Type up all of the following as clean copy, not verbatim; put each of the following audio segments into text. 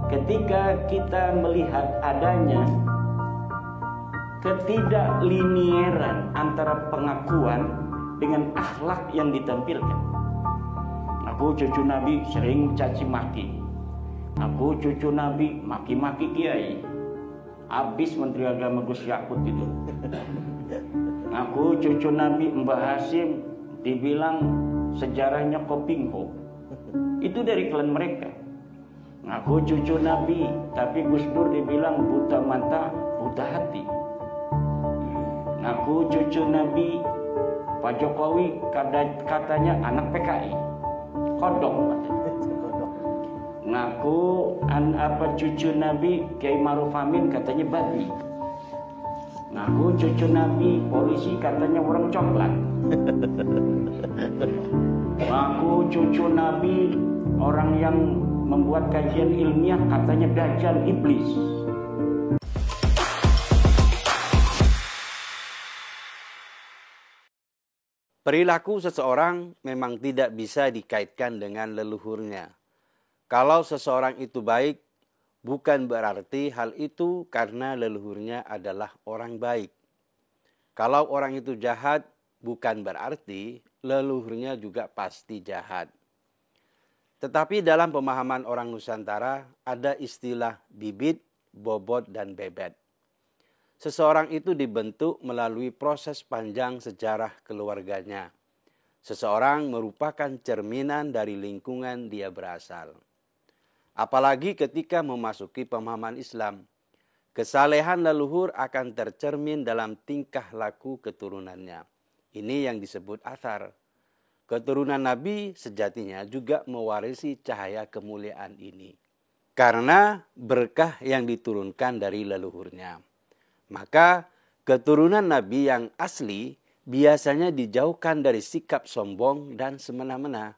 ketika kita melihat adanya ketidaklinieran antara pengakuan dengan akhlak yang ditampilkan. Aku cucu Nabi sering caci maki. Aku cucu Nabi maki-maki kiai. Habis Menteri Agama Gus Yakut itu. Aku cucu Nabi Mbah Hasim dibilang sejarahnya Kopingho. Itu dari klan mereka. Aku cucu Nabi, tapi Gus Dur dibilang buta mata, buta hati. Aku cucu Nabi, Pak Jokowi katanya anak PKI, kodok. Ngaku cucu Nabi Kiai Maruf Amin katanya babi. Ngaku cucu Nabi polisi katanya orang coklat. Ngaku cucu Nabi orang yang membuat kajian ilmiah katanya dajjal iblis. Perilaku seseorang memang tidak bisa dikaitkan dengan leluhurnya. Kalau seseorang itu baik, bukan berarti hal itu karena leluhurnya adalah orang baik. Kalau orang itu jahat, bukan berarti leluhurnya juga pasti jahat. Tetapi dalam pemahaman orang Nusantara ada istilah bibit, bobot, dan bebet. Seseorang itu dibentuk melalui proses panjang sejarah keluarganya. Seseorang merupakan cerminan dari lingkungan dia berasal. Apalagi ketika memasuki pemahaman Islam, kesalehan leluhur akan tercermin dalam tingkah laku keturunannya. Ini yang disebut athar. Keturunan Nabi sejatinya juga mewarisi cahaya kemuliaan ini. Karena berkah yang diturunkan dari leluhurnya. Maka keturunan Nabi yang asli biasanya dijauhkan dari sikap sombong dan semena-mena.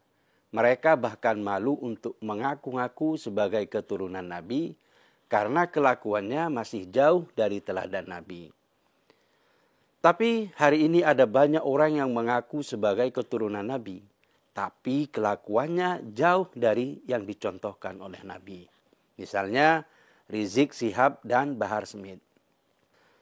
Mereka bahkan malu untuk mengaku-ngaku sebagai keturunan Nabi karena kelakuannya masih jauh dari teladan Nabi. Tapi hari ini ada banyak orang yang mengaku sebagai keturunan Nabi, tapi kelakuannya jauh dari yang dicontohkan oleh Nabi. Misalnya Rizik Syihab dan Bahar Smith.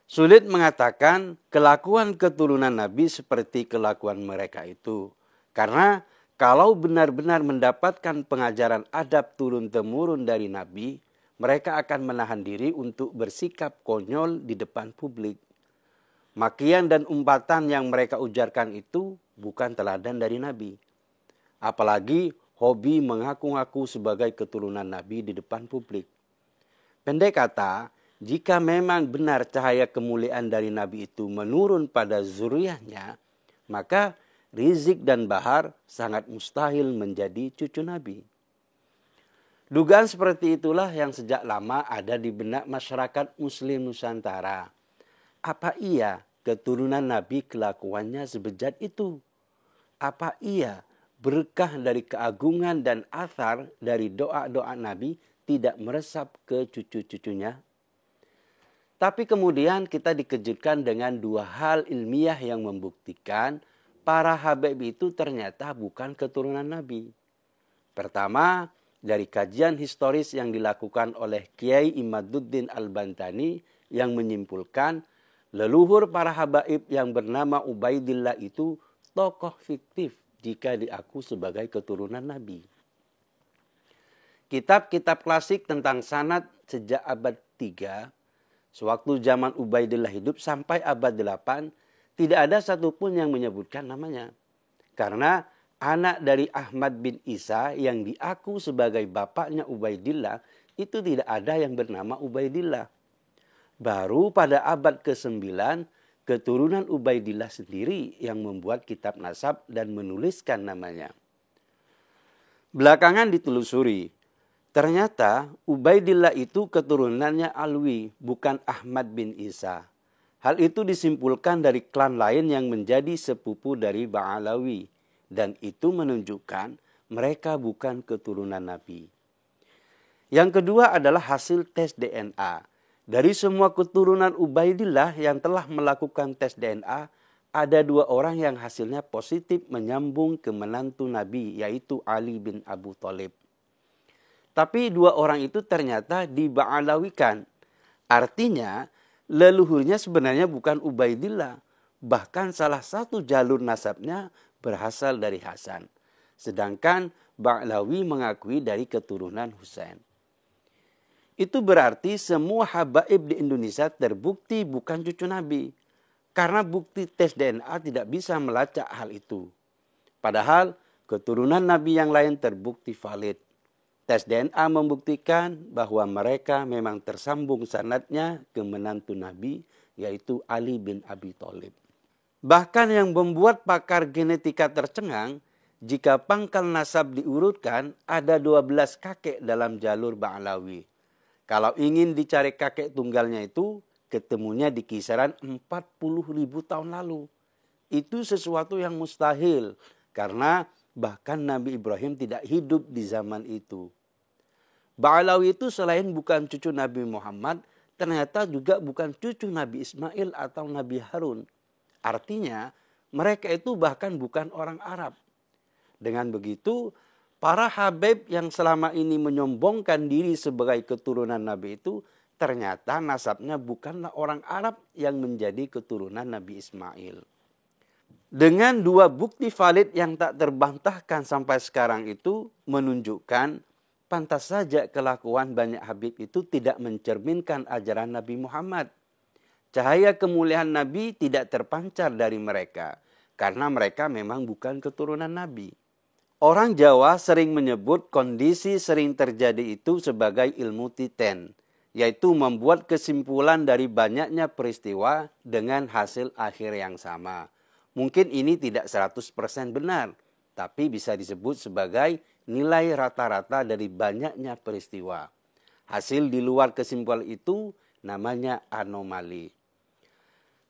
Sulit mengatakan kelakuan keturunan Nabi seperti kelakuan mereka itu. Karena kalau benar-benar mendapatkan pengajaran adab turun-temurun dari Nabi, mereka akan menahan diri untuk bersikap konyol di depan publik. Makian dan umpatan yang mereka ujarkan itu bukan teladan dari Nabi. Apalagi hobi mengaku-ngaku sebagai keturunan Nabi di depan publik. Pendek kata, jika memang benar cahaya kemuliaan dari Nabi itu menurun pada zuriyahnya, maka Rizik dan Bahar sangat mustahil menjadi cucu Nabi. Dugaan seperti itulah yang sejak lama ada di benak masyarakat Muslim Nusantara. Apa iya keturunan Nabi kelakuannya sebejat itu? Apa iya berkah dari keagungan dan athar dari doa-doa Nabi tidak meresap ke cucu-cucunya? Tapi kemudian kita dikejutkan dengan dua hal ilmiah yang membuktikan para Habib itu ternyata bukan keturunan Nabi. Pertama, dari kajian historis yang dilakukan oleh Kiai Imaduddin Al-Bantani yang menyimpulkan leluhur para habaib yang bernama Ubaidillah itu tokoh fiktif jika diaku sebagai keturunan Nabi. Kitab-kitab klasik tentang sanad sejak abad 3, sewaktu zaman Ubaidillah hidup sampai abad 8, tidak ada satupun yang menyebutkan namanya. Karena anak dari Ahmad bin Isa yang diaku sebagai bapaknya Ubaidillah itu tidak ada yang bernama Ubaidillah. Baru pada abad ke-9, keturunan Ubaidillah sendiri yang membuat kitab nasab dan menuliskan namanya. Belakangan ditelusuri, ternyata Ubaidillah itu keturunannya Alwi, bukan Ahmad bin Isa. Hal itu disimpulkan dari klan lain yang menjadi sepupu dari Ba'alawi. Dan itu menunjukkan mereka bukan keturunan Nabi. Yang kedua adalah hasil tes DNA. Dari semua keturunan Ubaidillah yang telah melakukan tes DNA, ada 2 orang yang hasilnya positif menyambung ke menantu Nabi, yaitu Ali bin Abu Thalib. Tapi dua orang itu ternyata diba'alawikan. Artinya leluhurnya sebenarnya bukan Ubaidillah. Bahkan salah satu jalur nasabnya berasal dari Hasan. Sedangkan Ba'lawi mengakui dari keturunan Husain. Itu berarti semua habaib di Indonesia terbukti bukan cucu Nabi. Karena bukti tes DNA tidak bisa melacak hal itu. Padahal keturunan Nabi yang lain terbukti valid. Tes DNA membuktikan bahwa mereka memang tersambung sanadnya ke menantu Nabi, yaitu Ali bin Abi Thalib. Bahkan yang membuat pakar genetika tercengang, jika pangkal nasab diurutkan, ada 12 kakek dalam jalur Ba'lawi. Kalau ingin dicari kakek tunggalnya itu, ketemunya di kisaran 40.000 tahun lalu. Itu sesuatu yang mustahil, karena bahkan Nabi Ibrahim tidak hidup di zaman itu. Ba'lawi itu selain bukan cucu Nabi Muhammad, ternyata juga bukan cucu Nabi Ismail atau Nabi Harun. Artinya, mereka itu bahkan bukan orang Arab. Dengan begitu, para habaib yang selama ini menyombongkan diri sebagai keturunan Nabi itu, ternyata nasabnya bukanlah orang Arab yang menjadi keturunan Nabi Ismail. Dengan dua bukti valid yang tak terbantahkan sampai sekarang itu menunjukkan pantas saja kelakuan banyak habib itu tidak mencerminkan ajaran Nabi Muhammad. Cahaya kemuliaan Nabi tidak terpancar dari mereka karena mereka memang bukan keturunan Nabi. Orang Jawa sering menyebut kondisi sering terjadi itu sebagai ilmu titen, yaitu membuat kesimpulan dari banyaknya peristiwa dengan hasil akhir yang sama. Mungkin ini tidak 100% benar, tapi bisa disebut sebagai nilai rata-rata dari banyaknya peristiwa. Hasil di luar kesimpulan itu namanya anomali.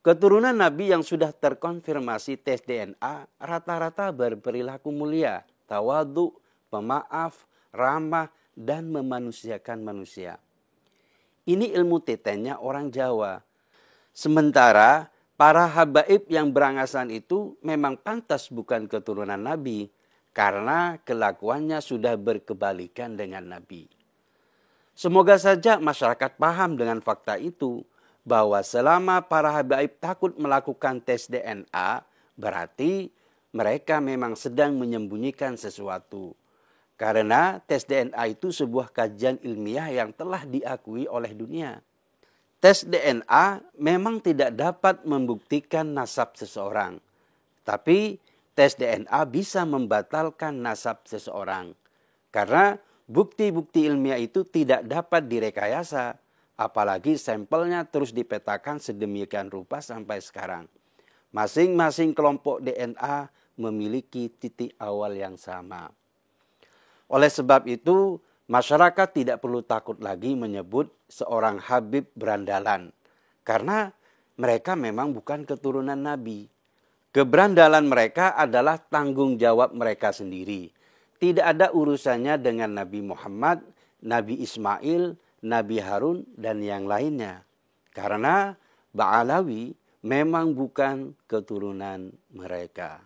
Keturunan Nabi yang sudah terkonfirmasi tes DNA rata-rata berperilaku mulia, tawadu, pemaaf, ramah, dan memanusiakan manusia. Ini ilmu titennya orang Jawa. Sementara para habaib yang beranggasan itu memang pantas bukan keturunan Nabi, karena kelakuannya sudah berkebalikan dengan Nabi. Semoga saja masyarakat paham dengan fakta itu, bahwa selama para habaib takut melakukan tes DNA, berarti mereka memang sedang menyembunyikan sesuatu. Karena tes DNA itu sebuah kajian ilmiah yang telah diakui oleh dunia. Tes DNA memang tidak dapat membuktikan nasab seseorang. Tapi tes DNA bisa membatalkan nasab seseorang. Karena bukti-bukti ilmiah itu tidak dapat direkayasa. Apalagi sampelnya terus dipetakan sedemikian rupa sampai sekarang. Masing-masing kelompok DNA memiliki titik awal yang sama. Oleh sebab itu, masyarakat tidak perlu takut lagi menyebut seorang habib berandalan. Karena mereka memang bukan keturunan Nabi. Keberandalan mereka adalah tanggung jawab mereka sendiri. Tidak ada urusannya dengan Nabi Muhammad, Nabi Ismail, Nabi Harun, dan yang lainnya. Karena Ba'lawi memang bukan keturunan mereka.